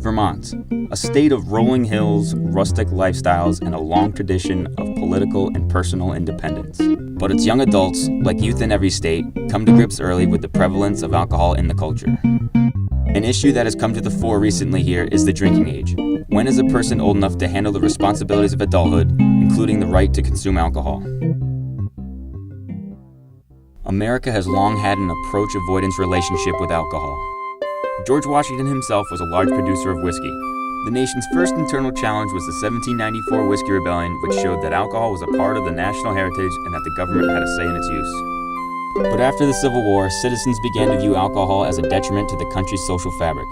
Vermont, a state of rolling hills, rustic lifestyles, and a long tradition of political and personal independence. But its young adults, like youth in every state, come to grips early with the prevalence of alcohol in the culture. An issue that has come to the fore recently here is the drinking age. When is a person old enough to handle the responsibilities of adulthood, including the right to consume alcohol? America has long had an approach avoidance relationship with alcohol. George Washington himself was a large producer of whiskey. The nation's first internal challenge was the 1794 Whiskey Rebellion, which showed that alcohol was a part of the national heritage and that the government had a say in its use. But after the Civil War, citizens began to view alcohol as a detriment to the country's social fabric.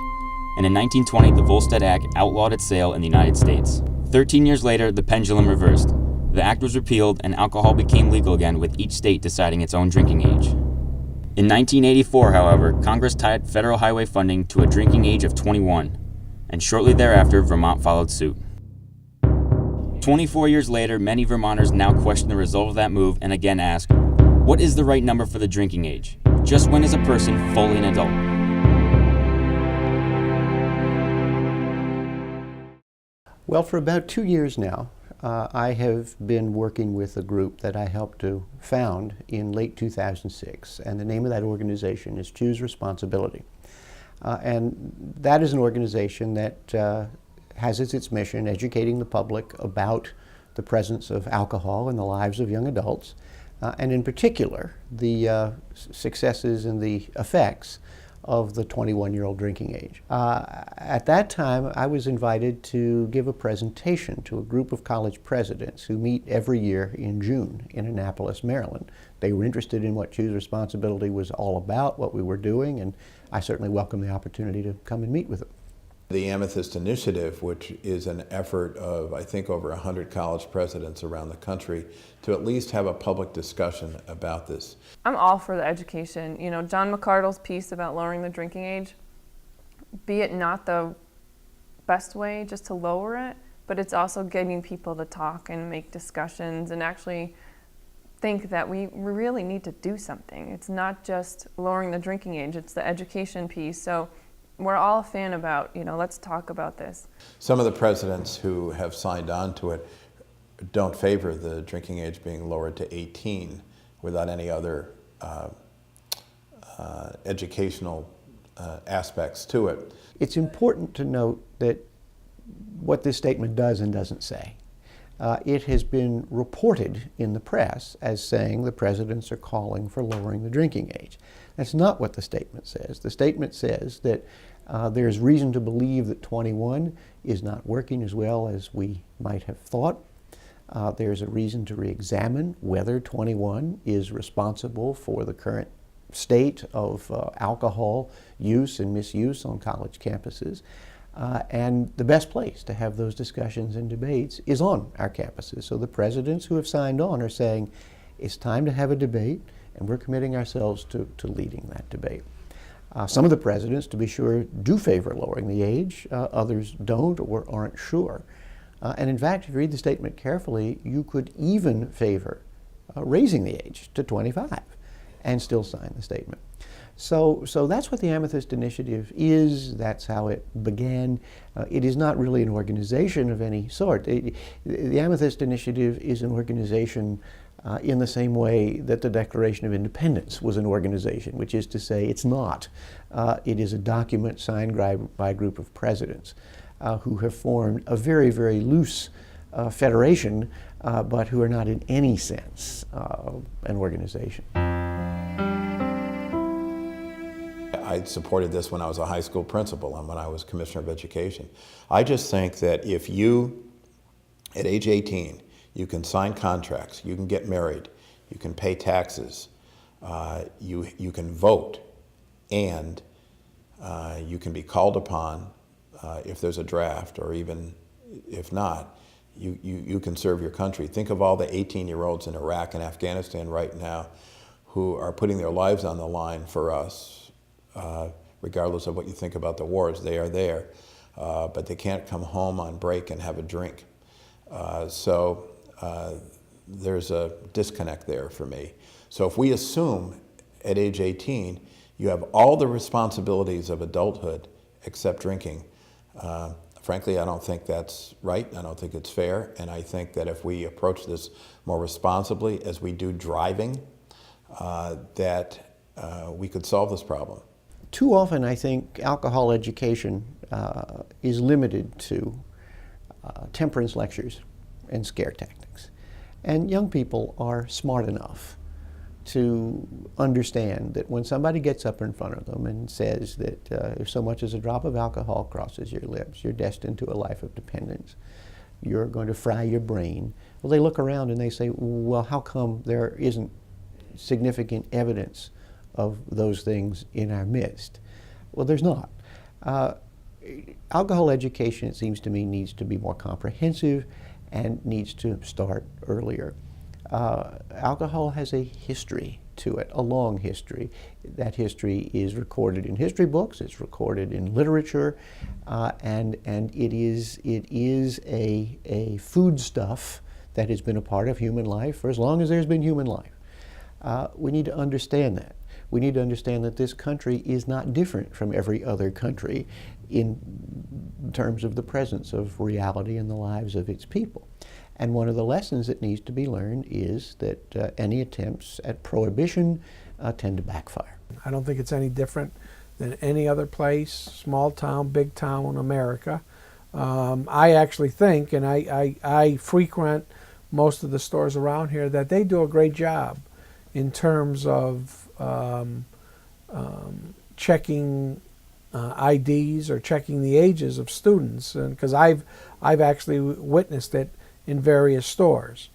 And in 1920, the Volstead Act outlawed its sale in the United States. 13 years later, the pendulum reversed. The act was repealed and alcohol became legal again, with each state deciding its own drinking age. In 1984, however, Congress tied federal highway funding to a drinking age of 21, and shortly thereafter, Vermont followed suit. 24 years later, many Vermonters now question the result of that move and again ask, what is the right number for the drinking age? Just when is a person fully an adult? Well, for about 2 years now, I have been working with a group that I helped to found in late 2006, and the name of that organization is Choose Responsibility. And that is an organization that has as its mission educating the public about the presence of alcohol in the lives of young adults, and in particular, the successes and the effects of the 21-year-old drinking age. At that time, I was invited to give a presentation to a group of college presidents who meet every year in June in Annapolis, Maryland. They were interested in what Choose Responsibility was all about, what we were doing, and I certainly welcomed the opportunity to come and meet with them. The Amethyst Initiative, which is an effort of, I think, over 100 college presidents around the country to at least have a public discussion about this. I'm all for the education. You know, John McArdle's piece about lowering the drinking age, be it not the best way just to lower it, but it's also getting people to talk and make discussions and actually think that we really need to do something. It's not just lowering the drinking age, it's the education piece. So we're all a fan about, let's talk about this. Some of the presidents who have signed on to it don't favor the drinking age being lowered to 18 without any other educational aspects to it. It's important to note that what this statement does and doesn't say. It has been reported in the press as saying the presidents are calling for lowering the drinking age. That's not what the statement says. The statement says that there's reason to believe that 21 is not working as well as we might have thought. There's a reason to re-examine whether 21 is responsible for the current state of alcohol use and misuse on college campuses. And the best place to have those discussions and debates is on our campuses. So the presidents who have signed on are saying it's time to have a debate, and we're committing ourselves to leading that debate. Some of the presidents, to be sure, do favor lowering the age. Others don't or aren't sure. And in fact, if you read the statement carefully, you could even favor raising the age to 25 and still sign the statement. So that's what the Amethyst Initiative is. That's how it began. It is not really an organization of any sort. The Amethyst Initiative is an organization in the same way that the Declaration of Independence was an organization, which is to say it's not. It is a document signed by a group of presidents who have formed a very, very loose federation, but who are not in any sense an organization. I supported this when I was a high school principal and when I was Commissioner of Education. I just think that if you, at age 18, you can sign contracts, you can get married, you can pay taxes, you can vote, and you can be called upon if there's a draft, or even if not, you can serve your country. Think of all the 18-year-olds in Iraq and Afghanistan right now who are putting their lives on the line for us. Regardless of what you think about the wars, they are there, but they can't come home on break and have a drink. So there's a disconnect there for me. So if we assume at age 18 you have all the responsibilities of adulthood except drinking, Frankly, I don't think that's right. I don't think it's fair. And I think that if we approach this more responsibly as we do driving, that we could solve this problem. Too often, I think alcohol education is limited to temperance lectures and scare tactics. And young people are smart enough to understand that when somebody gets up in front of them and says that if so much as a drop of alcohol crosses your lips, you're destined to a life of dependence, you're going to fry your brain. Well, they look around and they say, well, how come there isn't significant evidence of those things in our midst? Well, there's not. Alcohol education, it seems to me, needs to be more comprehensive and needs to start earlier. Alcohol has a history to it, a long history. That history is recorded in history books, it's recorded in literature, and it is a foodstuff that has been a part of human life for as long as there's been human life. We need to understand that. We need to understand that this country is not different from every other country in terms of the presence of reality in the lives of its people. And one of the lessons that needs to be learned is that any attempts at prohibition tend to backfire. I don't think it's any different than any other place, small town, big town in America. I actually think, and I frequent most of the stores around here, that they do a great job in terms of checking IDs or checking the ages of students, and because I've actually witnessed it in various stores.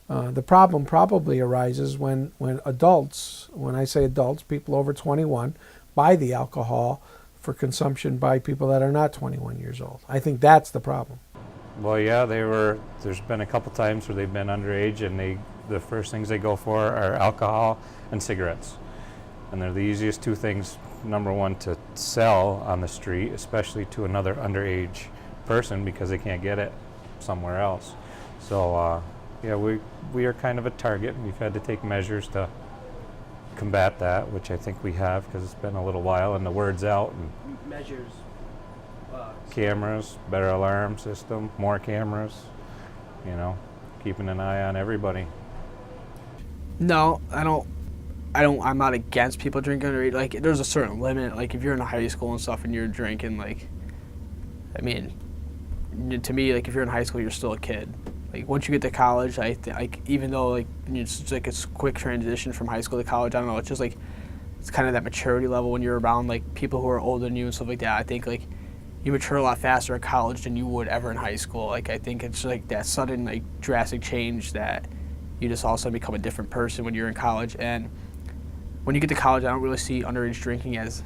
The problem probably arises when adults, when I say adults, people over 21, buy the alcohol for consumption by people that are not 21 years old. I think that's the problem. Well, yeah, there's been a couple times where they've been underage, and the first things they go for are alcohol and cigarettes. And they're the easiest two things, number one, to sell on the street, especially to another underage person, because they can't get it somewhere else. So, yeah, we are kind of a target. We've had to take measures to combat that, which I think we have, because it's been a little while and the word's out. And Measures. cameras, better alarm system, more cameras, keeping an eye on everybody. No, I'm not against people drinking underage. Like, there's a certain limit. Like, if you're in high school and stuff and you're drinking, like, I mean, to me, like, if you're in high school, you're still a kid. Like, once you get to college, even though, like, it's like a quick transition from high school to college, I don't know, it's just, like, it's kind of that maturity level when you're around, like, people who are older than you and stuff like that. I think, like, you mature a lot faster in college than you would ever in high school. Like, I think it's, like, that sudden, like, drastic change that you just all of a sudden become a different person when you're in college. And when you get to college, I don't really see underage drinking as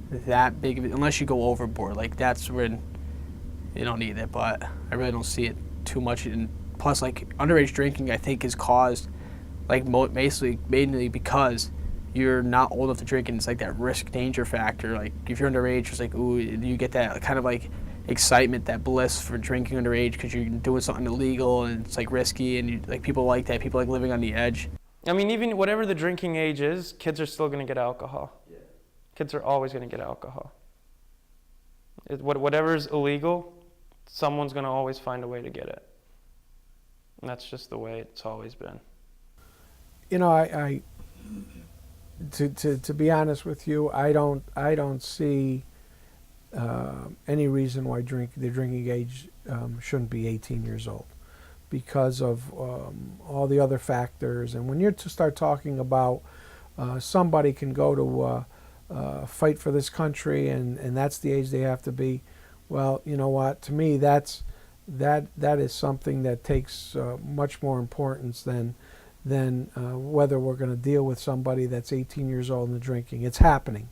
that big of it, unless you go overboard. Like, that's when you don't need it, but I really don't see it too much. And plus, like, underage drinking, I think, is caused, like, mainly because you're not old enough to drink, and it's like that risk danger factor. Like, if you're underage, it's like, ooh, you get that kind of like excitement, that bliss for drinking underage because you're doing something illegal and it's like risky, and like people like that. People like living on the edge. I mean, even whatever the drinking age is, kids are still going to get alcohol. Yeah. Kids are always going to get alcohol. Whatever's illegal, someone's going to always find a way to get it. And that's just the way it's always been. To be honest with you, I don't see any reason why the drinking age shouldn't be 18 years old, because of all the other factors. And when you start talking about somebody can go to fight for this country, and that's the age they have to be, well, you know what? To me, that is something that takes much more importance than whether we're going to deal with somebody that's 18 years old and drinking. It's happening.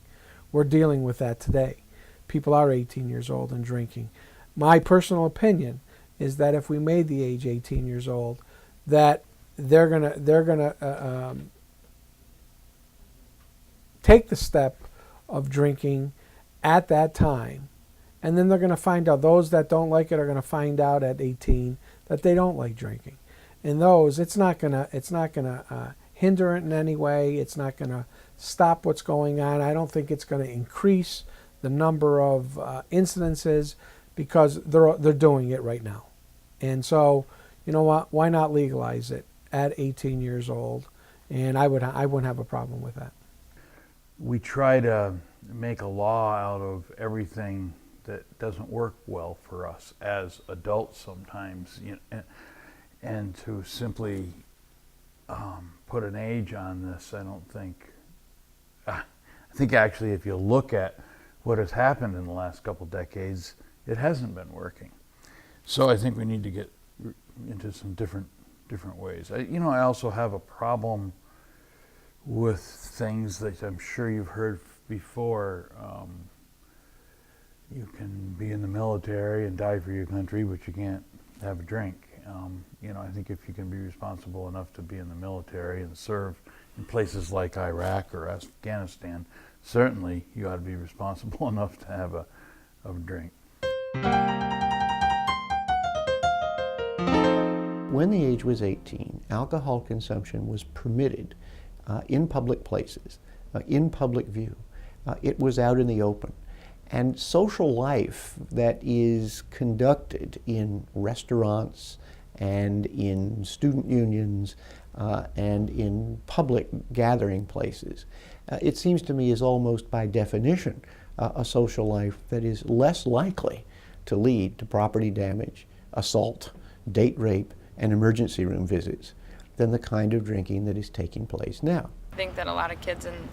We're dealing with that today. People are 18 years old and drinking. My personal opinion is that if we made the age 18 years old, that they're gonna take the step of drinking at that time, and then they're going to find out, those that don't like it are going to find out at 18 that they don't like drinking. And those, it's not gonna hinder it in any way. It's not gonna stop what's going on. I don't think it's going to increase the number of incidences, because they're doing it right now. And so, you know what? Why not legalize it at 18 years old? And I wouldn't have a problem with that. We try to make a law out of everything that doesn't work well for us as adults sometimes, and to simply put an age on this, I don't think. I think actually, if you look at what has happened in the last couple decades, it hasn't been working. So I think we need to get into some different ways. I also have a problem with things that I'm sure you've heard before. You can be in the military and die for your country, but you can't have a drink. I think if you can be responsible enough to be in the military and serve in places like Iraq or Afghanistan, certainly you ought to be responsible enough to have a drink. When the age was 18, alcohol consumption was permitted in public places, in public view. It was out in the open. And social life that is conducted in restaurants and in student unions and in public gathering places, it seems to me is almost by definition a social life that is less likely to lead to property damage, assault, date rape, and emergency room visits than the kind of drinking that is taking place now. I think that a lot of kids in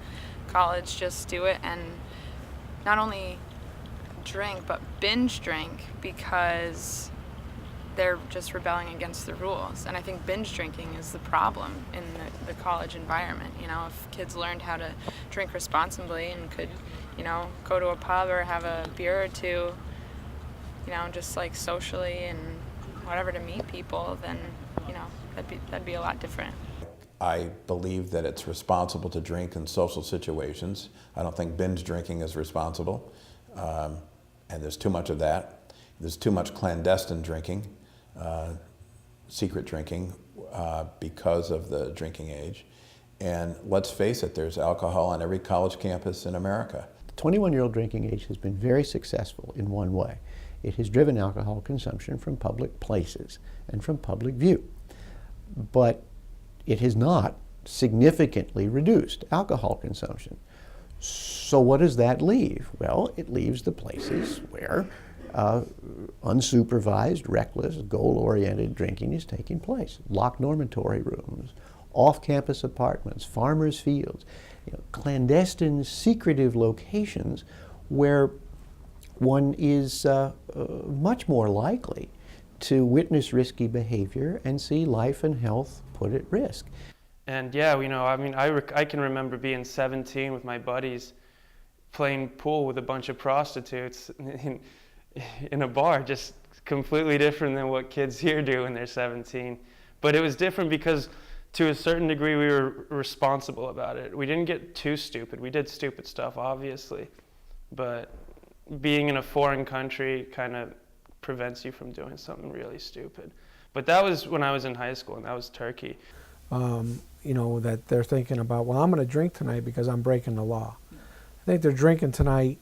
college just do it and not only drink, but binge drink because they're just rebelling against the rules. And I think binge drinking is the problem in the college environment. If kids learned how to drink responsibly and could, go to a pub or have a beer or two, just like socially and whatever to meet people, then, that'd be a lot different. I believe that it's responsible to drink in social situations. I don't think binge drinking is responsible, and there's too much of that. There's too much clandestine drinking, secret drinking, because of the drinking age. And let's face it, there's alcohol on every college campus in America. The 21-year-old drinking age has been very successful in one way. It has driven alcohol consumption from public places and from public view. But it has not significantly reduced alcohol consumption. So what does that leave? Well, it leaves the places where unsupervised, reckless, goal-oriented drinking is taking place. Locked dormitory rooms, off-campus apartments, farmers' fields, clandestine, secretive locations where one is much more likely to witness risky behavior and see life and health put at risk. And yeah, I can remember being 17 with my buddies playing pool with a bunch of prostitutes in a bar, just completely different than what kids here do when they're 17. But it was different because to a certain degree we were responsible about it. We didn't get too stupid. We did stupid stuff, obviously, but being in a foreign country kind of prevents you from doing something really stupid. But that was when I was in high school, and that was Turkey. That they're thinking about, well, I'm going to drink tonight because I'm breaking the law. I think they're drinking tonight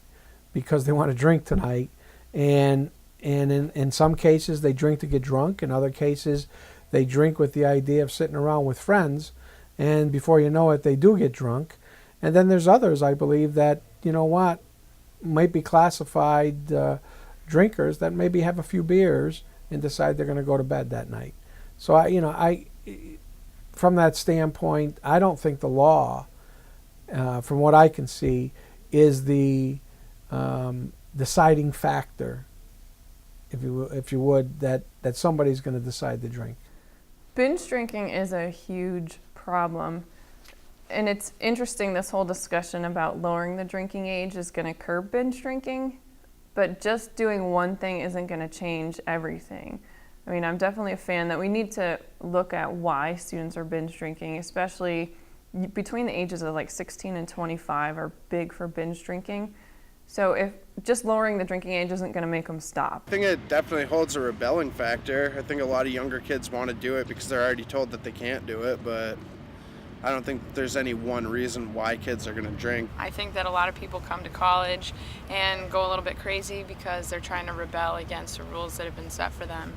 because they want to drink tonight. And in some cases, they drink to get drunk. In other cases, they drink with the idea of sitting around with friends. And before you know it, they do get drunk. And then there's others, I believe, that, might be classified drinkers that maybe have a few beers and decide they're going to go to bed that night. So from that standpoint, I don't think the law, from what I can see, is the deciding factor, if you would, that somebody's going to decide to drink. Binge drinking is a huge problem. And it's interesting, this whole discussion about lowering the drinking age is going to curb binge drinking, but just doing one thing isn't going to change everything. I'm definitely a fan that we need to look at why students are binge drinking, especially between the ages of 16 and 25 are big for binge drinking. So if just lowering the drinking age isn't going to make them stop. I think it definitely holds a rebelling factor. I think a lot of younger kids want to do it because they're already told that they can't do it, but I don't think there's any one reason why kids are going to drink. I think that a lot of people come to college and go a little bit crazy because they're trying to rebel against the rules that have been set for them.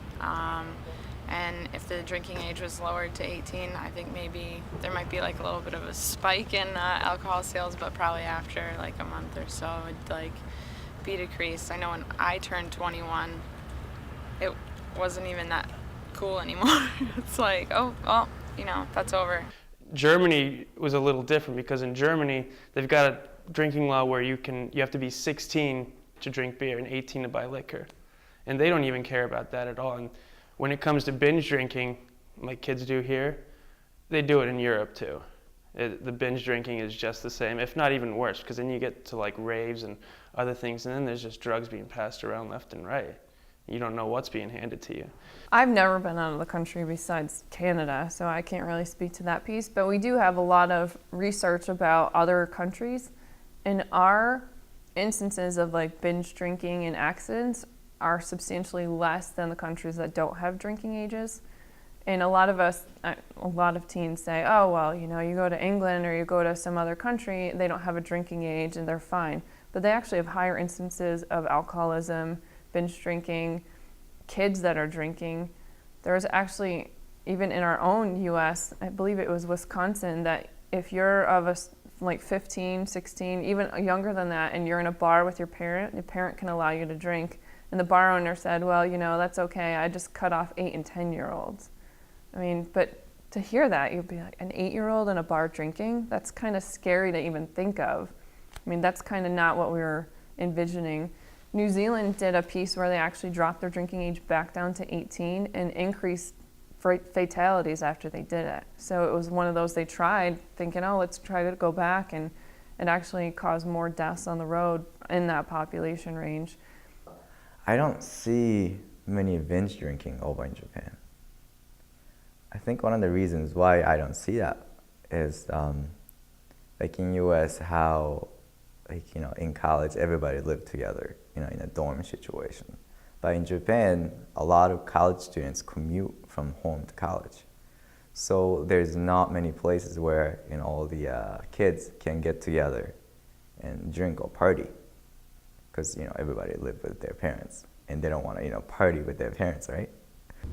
And if the drinking age was lowered to 18, I think maybe there might be like a little bit of a spike in alcohol sales, but probably after like a month or so, it'd like be decreased. I know when I turned 21, it wasn't even that cool anymore. It's like, oh, well, you know, that's over. Germany was a little different because in Germany they've got a drinking law where you have to be 16 to drink beer and 18 to buy liquor, and they don't even care about that at all. And when it comes to binge drinking, like kids do here, they do it in Europe too. The binge drinking is just the same, if not even worse, because then you get to like raves and other things, and then there's just drugs being passed around left and right. You don't know what's being handed to you. I've never been out of the country besides Canada, so I can't really speak to that piece, but we do have a lot of research about other countries, and our instances of like binge drinking and accidents are substantially less than the countries that don't have drinking ages. And a lot of teens say, oh, well, you know, you go to England or you go to some other country, they don't have a drinking age and they're fine. But they actually have higher instances of alcoholism, binge drinking, kids that are drinking. There's actually, even in our own US, I believe it was Wisconsin, that if you're of like 15, 16, even younger than that, and you're in a bar with your parent, the parent can allow you to drink. And the bar owner said, well, you know, that's okay. I just cut off 8 and 10-year-olds. I mean, but to hear that, you'd be like, an 8-year-old in a bar drinking? That's kind of scary to even think of. I mean, that's kind of not what we were envisioning. New Zealand did a piece where they actually dropped their drinking age back down to 18 and increased fatalities after they did it. So it was one of those they tried, thinking, oh, let's try to go back, and it actually caused more deaths on the road in that population range. I don't see many binge drinking over in Japan. I think one of the reasons why I don't see that is like in US, how, like, you know, in college everybody lived together, you know, in a dorm situation. But in Japan, a lot of college students commute from home to college. So there's not many places where, you know, all the kids can get together and drink or party. Because, you know, everybody live with their parents and they don't want to, you know, party with their parents, right?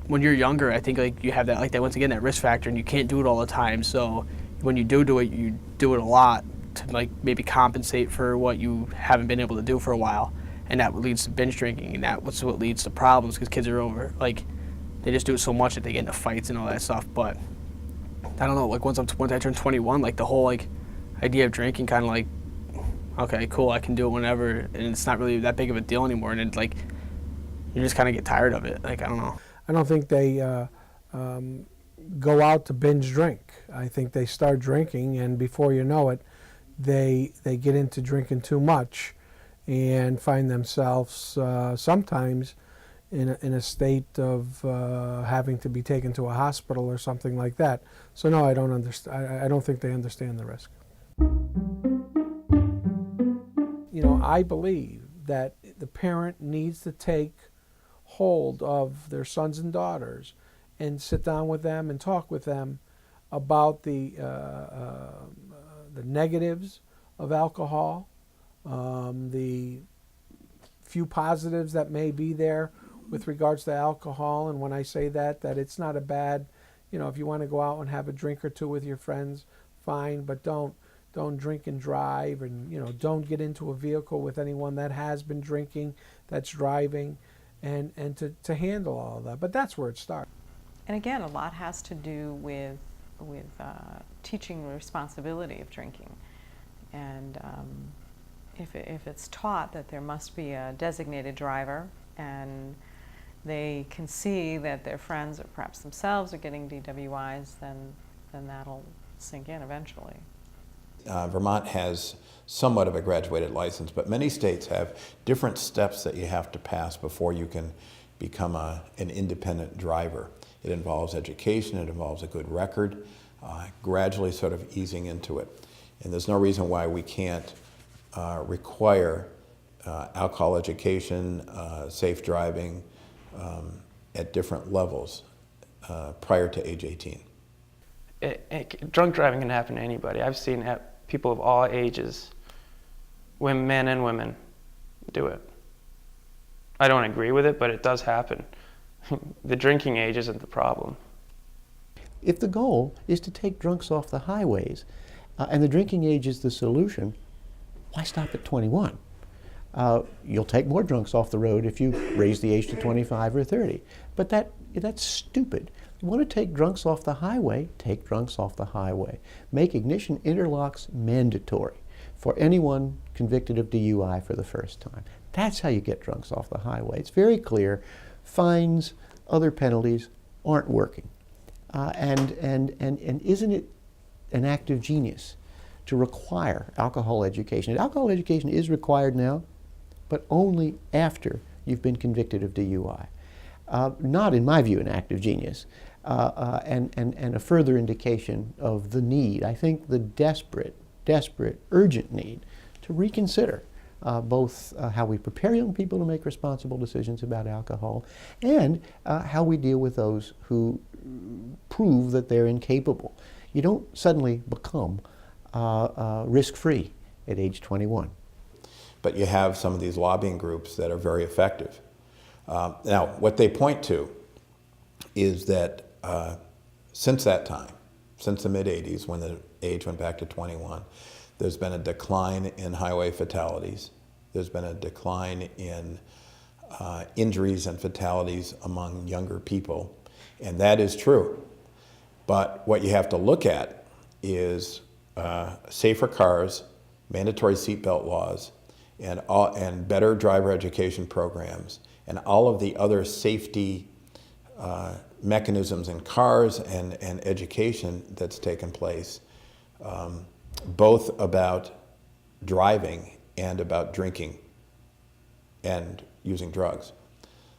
When you're younger, I think like you have that, like that, once again, that risk factor, and you can't do it all the time. So when you do it, you do it a lot to like maybe compensate for what you haven't been able to do for a while. And that leads to binge drinking, and that's what leads to problems, because kids are over, like, they just do it so much that they get into fights and all that stuff. But I don't know, like once I turned 21, like the whole like idea of drinking kind of like, okay, cool, I can do it whenever, and it's not really that big of a deal anymore, and it, like, you just kind of get tired of it. Like, I don't know. I don't think they go out to binge drink. I think they start drinking, and before you know it, they get into drinking too much and find themselves sometimes in a state of having to be taken to a hospital or something like that. So no, I don't understand. I don't think they understand the risk. You know, I believe that the parent needs to take hold of their sons and daughters and sit down with them and talk with them about the negatives of alcohol, the few positives that may be there with regards to alcohol. And when I say that it's not a bad, you know, if you want to go out and have a drink or two with your friends, fine, but don't drink and drive, and, you know, don't get into a vehicle with anyone that has been drinking, that's driving, and to handle all of that. But that's where it starts. And again, a lot has to do with teaching the responsibility of drinking. And if it's taught that there must be a designated driver, and they can see that their friends or perhaps themselves are getting DWIs, then that'll sink in eventually. Vermont has somewhat of a graduated license, but many states have different steps that you have to pass before you can become an independent driver. It involves education, it involves a good record, gradually sort of easing into it. And there's no reason why we can't require alcohol education, safe driving at different levels prior to age 18. drunk driving can happen to anybody. I've seen people of all ages, women, men and women, do it. I don't agree with it, but it does happen. The drinking age isn't the problem. If the goal is to take drunks off the highways, and the drinking age is the solution, why stop at 21? You'll take more drunks off the road if you raise the age to 25 or 30. But that's stupid. You want to take drunks off the highway, take drunks off the highway. Make ignition interlocks mandatory for anyone convicted of DUI for the first time. That's how you get drunks off the highway. It's very clear. Fines, other penalties aren't working. And isn't it an act of genius to require alcohol education? And alcohol education is required now, but only after you've been convicted of DUI. Not, in my view, an act of genius, and a further indication of the need, I think the desperate, urgent need to reconsider both how we prepare young people to make responsible decisions about alcohol and how we deal with those who prove that they're incapable. You don't suddenly become risk-free at age 21. But you have some of these lobbying groups that are very effective. Now, what they point to is that since that time, since the mid-'80s, when the age went back to 21, there's been a decline in highway fatalities. There's been a decline in injuries and fatalities among younger people, and that is true. But what you have to look at is safer cars, mandatory seatbelt laws, and better driver education programs, and all of the other safety mechanisms in cars and education that's taken place, both about driving and about drinking and using drugs.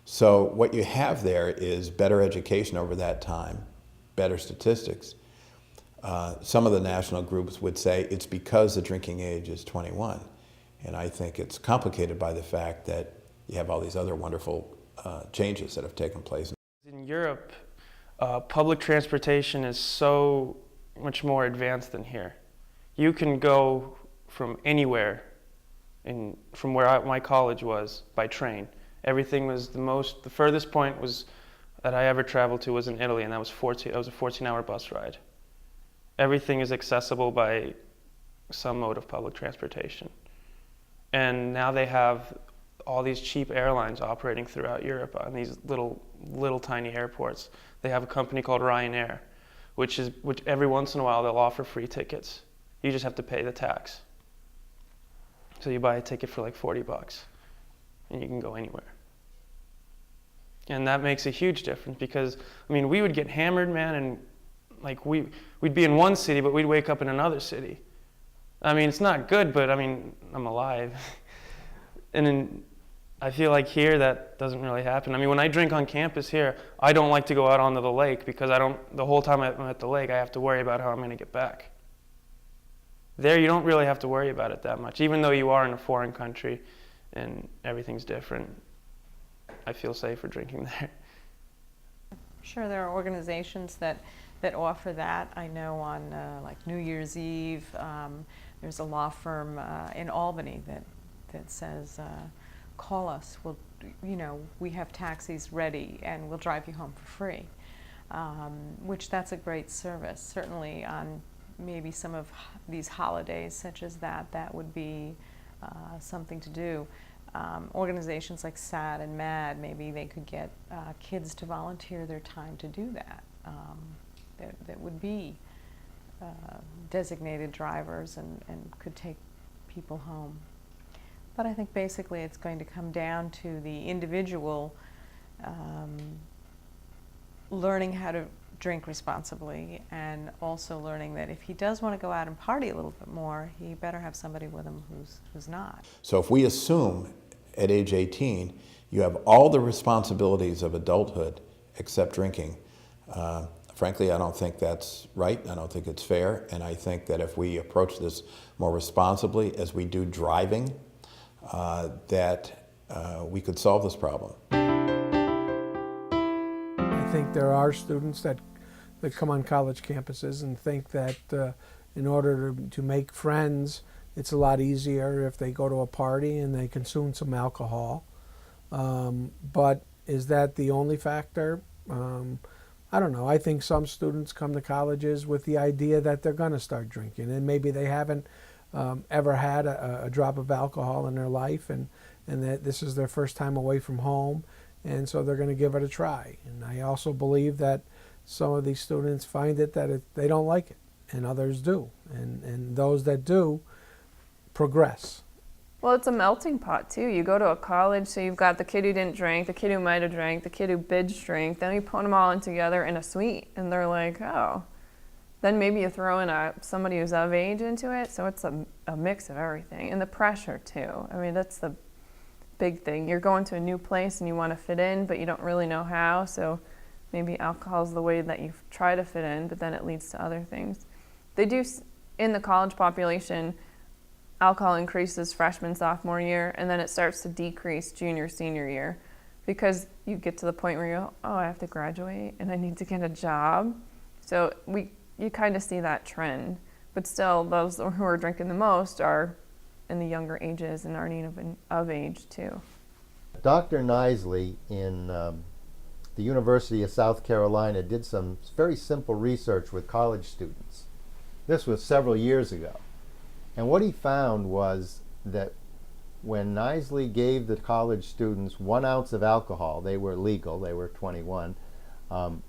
So what you have there is better education over that time, better statistics. Some of the national groups would say it's because the drinking age is 21. And I think it's complicated by the fact that you have all these other wonderful changes that have taken place. In Europe, public transportation is so much more advanced than here. You can go from anywhere, from where my college was, by train. Everything was the furthest point was that I ever traveled to was in Italy, and that was a 14-hour bus ride. Everything is accessible by some mode of public transportation. And now they have all these cheap airlines operating throughout Europe on these little tiny airports. They have a company called Ryanair, which every once in a while they'll offer free tickets. You just have to pay the tax. So you buy a ticket for like $40 and you can go anywhere. And that makes a huge difference because, I mean, we would get hammered, man, and like we'd be in one city, but we'd wake up in another city. I mean, it's not good, but I mean, I'm alive. And I feel like here that doesn't really happen. I mean, when I drink on campus here, I don't like to go out onto the lake because the whole time I'm at the lake, I have to worry about how I'm going to get back. There, you don't really have to worry about it that much, even though you are in a foreign country and everything's different. I feel safer drinking there. Sure, there are organizations that offer that. I know on like New Year's Eve, there's a law firm in Albany that says, call us. We have taxis ready and we'll drive you home for free. Which that's a great service. Certainly on maybe some of these holidays such as that would be something to do. Organizations like SAD and MAD, maybe they could get kids to volunteer their time to do that. That would be designated drivers and could take people home. But I think basically it's going to come down to the individual learning how to drink responsibly and also learning that if he does want to go out and party a little bit more, he better have somebody with him who's not. So if we assume at age 18 you have all the responsibilities of adulthood except drinking, frankly, I don't think that's right. I don't think it's fair. And I think that if we approach this more responsibly as we do driving, that we could solve this problem. I think there are students that that come on college campuses and think that in order to make friends, it's a lot easier if they go to a party and they consume some alcohol. But is that the only factor? I don't know. I think some students come to colleges with the idea that they're going to start drinking, and maybe they haven't ever had a drop of alcohol in their life, and that this is their first time away from home, and so they're going to give it a try. And I also believe that some of these students find it that they don't like it, and others do, and those that do progress. Well, it's a melting pot too. You go to a college, so you've got the kid who didn't drink, the kid who might have drank, the kid who binge drank. Then you put them all in together in a suite, and they're like, oh. Then maybe you throw in somebody who's of age into it, so it's a mix of everything. And the pressure too. I mean, that's the big thing. You're going to a new place and you want to fit in, but you don't really know how, so maybe alcohol is the way that you try to fit in, but then it leads to other things. They do, in the college population, alcohol increases freshman, sophomore year, and then it starts to decrease junior, senior year, because you get to the point where you go, oh, I have to graduate and I need to get a job. So you kind of see that trend, but still those who are drinking the most are in the younger ages and aren't even of age too. Dr. Knisley in the University of South Carolina did some very simple research with college students. This was several years ago. And what he found was that when Knisley gave the college students 1 ounce of alcohol, they were legal, they were 21,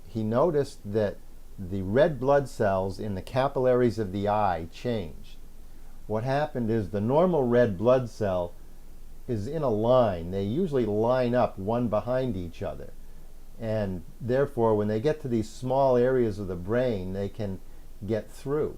he noticed that the red blood cells in the capillaries of the eye changed. What happened is the normal red blood cell is in a line. They usually line up one behind each other. And therefore, when they get to these small areas of the brain, they can get through.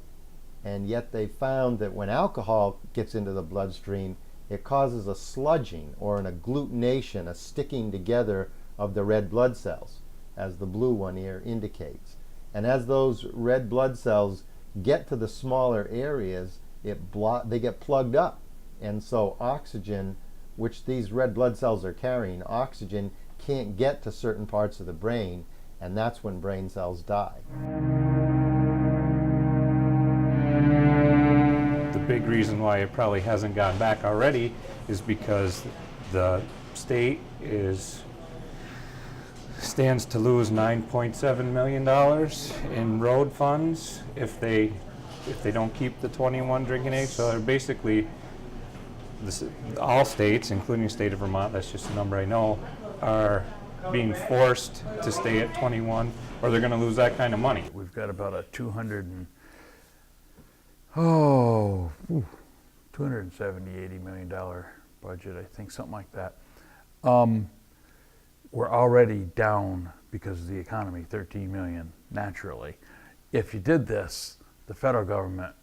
And yet they found that when alcohol gets into the bloodstream, it causes a sludging or an agglutination, a sticking together of the red blood cells, as the blue one here indicates. And as those red blood cells get to the smaller areas, they get plugged up. And so oxygen, which these red blood cells are carrying, oxygen can't get to certain parts of the brain, and that's when brain cells die. The big reason why it probably hasn't gone back already is because the state stands to lose $9.7 million in road funds if they don't keep the 21 drinking age. So they're basically, all states, including the state of Vermont, that's just a number I know, are being forced to stay at 21, or they're going to lose that kind of money. We've got about a $270, $80 million budget, I think, something like that. We're already down because of the economy, 13 million naturally. If you did this, the federal government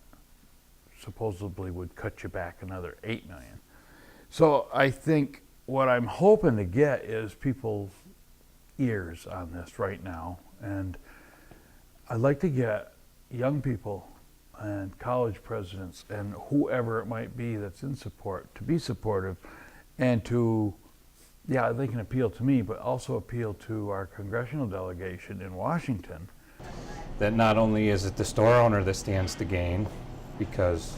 supposedly would cut you back another 8 million. So I think what I'm hoping to get is people's ears on this right now, and I'd like to get young people and college presidents and whoever it might be that's in support to be supportive, and to, yeah, they can appeal to me, but also appeal to our congressional delegation in Washington. That not only is it the store owner that stands to gain, because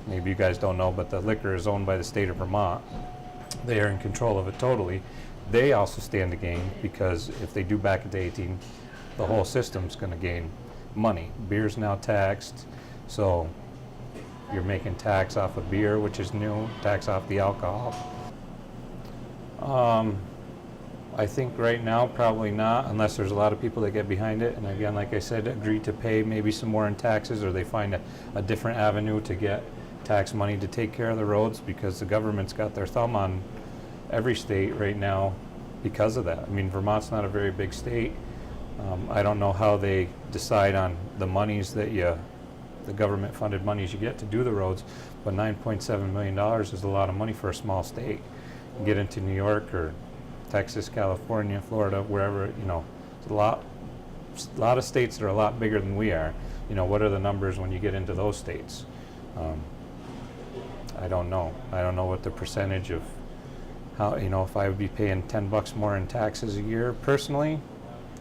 maybe you guys don't know, but the liquor is owned by the state of Vermont. They are in control of it totally. They also stand to gain, because if they do back it to 18, the whole system's going to gain money. Beer's now taxed, so you're making tax off of beer, which is new, tax off the alcohol. I think right now probably not, unless there's a lot of people that get behind it, and again, like I said, agree to pay maybe some more in taxes, or they find a different avenue to get tax money to take care of the roads, because the government's got their thumb on every state right now because of that. I mean, Vermont's not a very big state. I don't know how they decide on the monies that the government funded monies you get to do the roads, but $9.7 million is a lot of money for a small state. You get into New York or Texas, California, Florida, wherever, you know, it's a lot of states that are a lot bigger than we are. You know, what are the numbers when you get into those states? I don't know. I don't know what the percentage of how, you know, if I would be paying $10 more in taxes a year personally,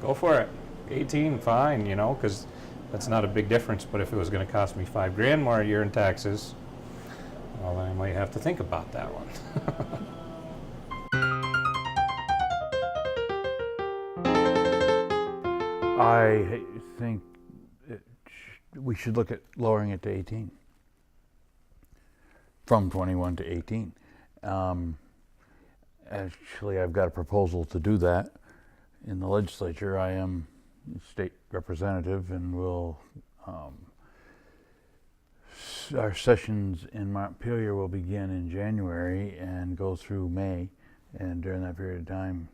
go for it. 18, fine, you know, because that's not a big difference. But if it was going to cost me $5,000 more a year in taxes, well, then I might have to think about that one. I think we should look at lowering it to 18, from 21 to 18. Actually, I've got a proposal to do that in the legislature. I am state representative, and our sessions in Montpelier will begin in January and go through May. And during that period of time,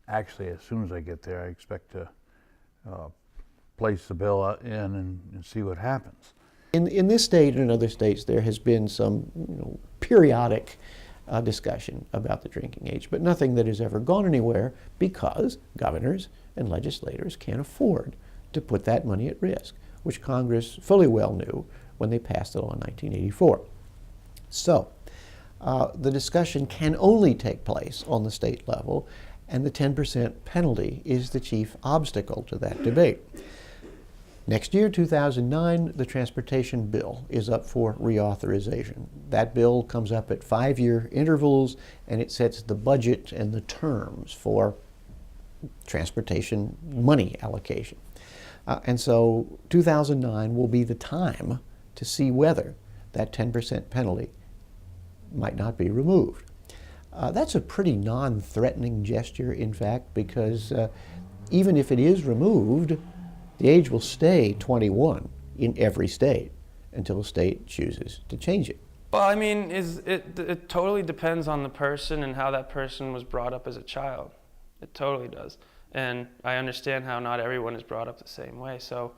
actually, as soon as I get there, I expect to place the bill in and see what happens. In this state and in other states, there has been some periodic discussion about the drinking age, but nothing that has ever gone anywhere because governors and legislators can't afford to put that money at risk, which Congress fully well knew when they passed the law in 1984. So the discussion can only take place on the state level, and the 10% penalty is the chief obstacle to that debate. Next year, 2009, the transportation bill is up for reauthorization. That bill comes up at 5-year intervals, and it sets the budget and the terms for transportation money allocation. And so 2009 will be the time to see whether that 10% penalty might not be removed. That's a pretty non-threatening gesture, in fact, because even if it is removed, the age will stay 21 in every state until a state chooses to change it. Well, I mean, it totally depends on the person and how that person was brought up as a child. It totally does. And I understand how not everyone is brought up the same way. So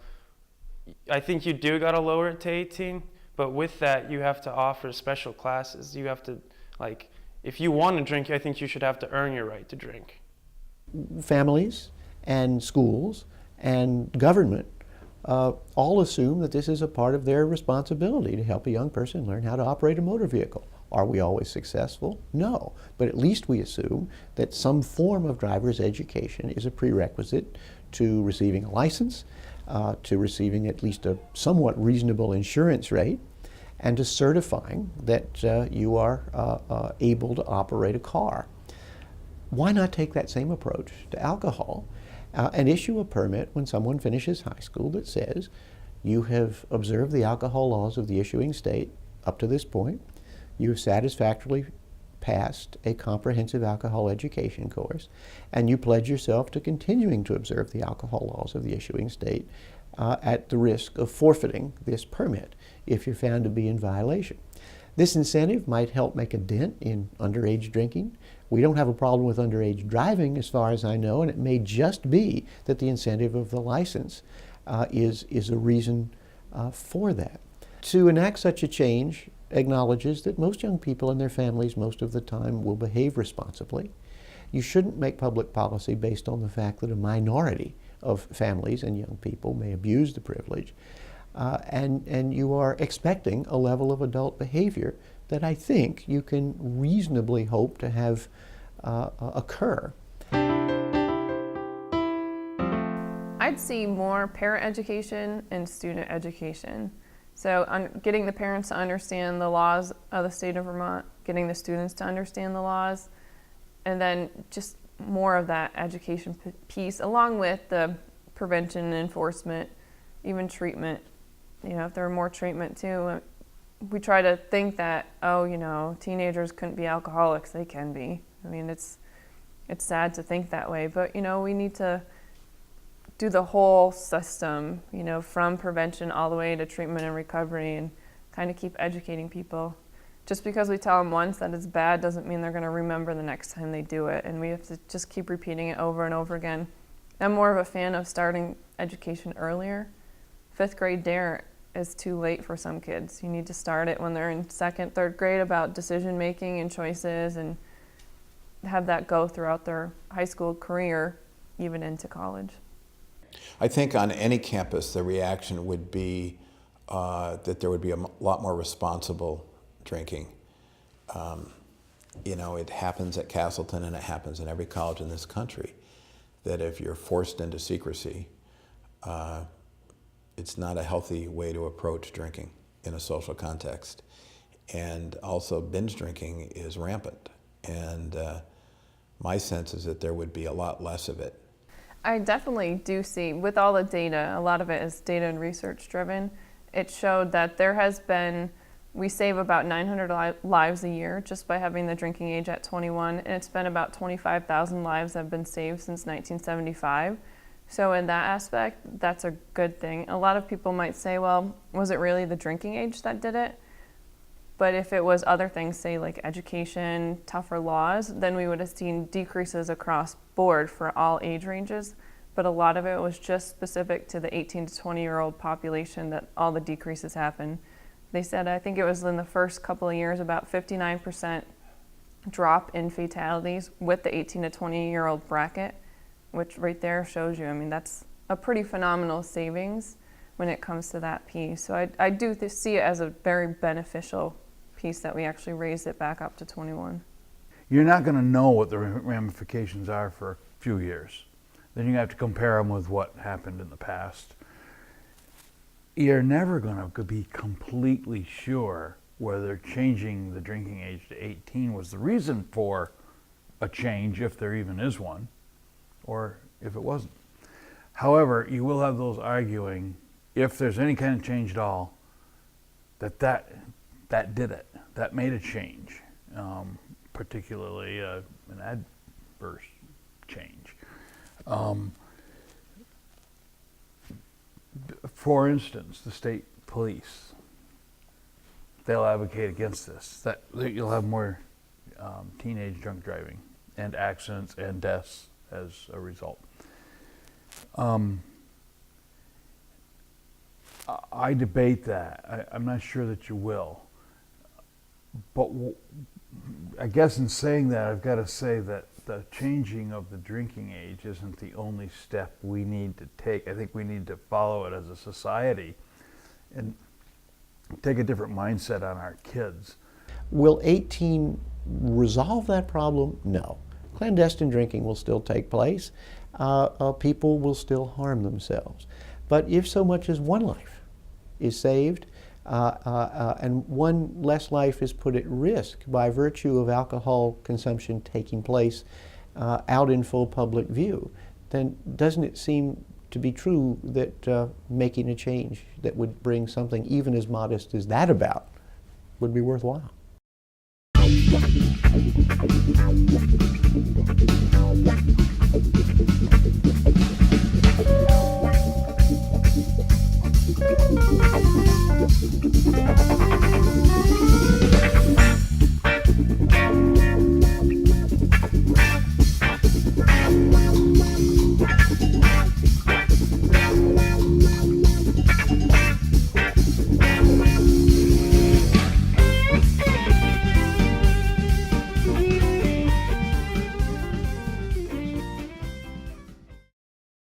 I think you do got to lower it to 18, but with that, you have to offer special classes. You have to, like, if you want to drink, I think you should have to earn your right to drink. Families and schools and government all assume that this is a part of their responsibility to help a young person learn how to operate a motor vehicle. Are we always successful? No. But at least we assume that some form of driver's education is a prerequisite to receiving a license, to receiving at least a somewhat reasonable insurance rate, and to certifying that you are able to operate a car. Why not take that same approach to alcohol and issue a permit when someone finishes high school that says you have observed the alcohol laws of the issuing state up to this point, you have satisfactorily passed a comprehensive alcohol education course, and you pledge yourself to continuing to observe the alcohol laws of the issuing state at the risk of forfeiting this permit if you're found to be in violation. This incentive might help make a dent in underage drinking. We don't have a problem with underage driving as far as I know, and it may just be that the incentive of the license is a reason for that. To enact such a change acknowledges that most young people and their families most of the time will behave responsibly. You shouldn't make public policy based on the fact that a minority of families and young people may abuse the privilege. And you are expecting a level of adult behavior that I think you can reasonably hope to have occur. I'd see more parent education and student education. So getting the parents to understand the laws of the state of Vermont, getting the students to understand the laws, and then just more of that education piece along with the prevention and enforcement, even treatment. You know, if there were more treatment too. We try to think that, oh, you know, teenagers couldn't be alcoholics. They can be. I mean, it's sad to think that way, but, you know, we need to do the whole system, you know, from prevention all the way to treatment and recovery, and kind of keep educating people. Just because we tell them once that it's bad doesn't mean they're going to remember the next time they do it, and we have to just keep repeating it over and over again. I'm more of a fan of starting education earlier. 5th grade dare is too late for some kids. You need to start it when they're in 2nd, 3rd grade about decision making and choices, and have that go throughout their high school career, even into college. I think on any campus the reaction would be that there would be a lot more responsible drinking. You know, it happens at Castleton and it happens in every college in this country, that if you're forced into secrecy, it's not a healthy way to approach drinking in a social context. And also binge drinking is rampant. And my sense is that there would be a lot less of it. I definitely do see, with all the data, a lot of it is data and research driven. It showed that there has been, we save about 900 lives a year just by having the drinking age at 21, and it's been about 25,000 lives that have been saved since 1975. So in that aspect, that's a good thing. A lot of people might say, well, was it really the drinking age that did it? But if it was other things, say like education, tougher laws, then we would have seen decreases across board for all age ranges. But a lot of it was just specific to the 18 to 20-year-old population that all the decreases happened. They said, I think it was in the first couple of years, about 59% drop in fatalities with the 18 to 20-year-old bracket, which right there shows you, I mean, that's a pretty phenomenal savings when it comes to that piece. So I do see it as a very beneficial piece that we actually raised it back up to 21. You're not going to know what the ramifications are for a few years. Then you have to compare them with what happened in the past. You're never going to be completely sure whether changing the drinking age to 18 was the reason for a change, if there even is one, or if it wasn't. However, you will have those arguing, if there's any kind of change at all, that did it, that made a change, particularly an adverse change. For instance, the state police, they'll advocate against this, that you'll have more teenage drunk driving and accidents and deaths as a result. I debate that. I'm not sure that you will. But I guess in saying that, I've got to say that the changing of the drinking age isn't the only step we need to take. I think we need to follow it as a society and take a different mindset on our kids. Will 18 resolve that problem? No. Clandestine drinking will still take place. People will still harm themselves. But if so much as one life is saved, and one less life is put at risk by virtue of alcohol consumption taking place out in full public view, then doesn't it seem to be true that making a change that would bring something even as modest as that about would be worthwhile?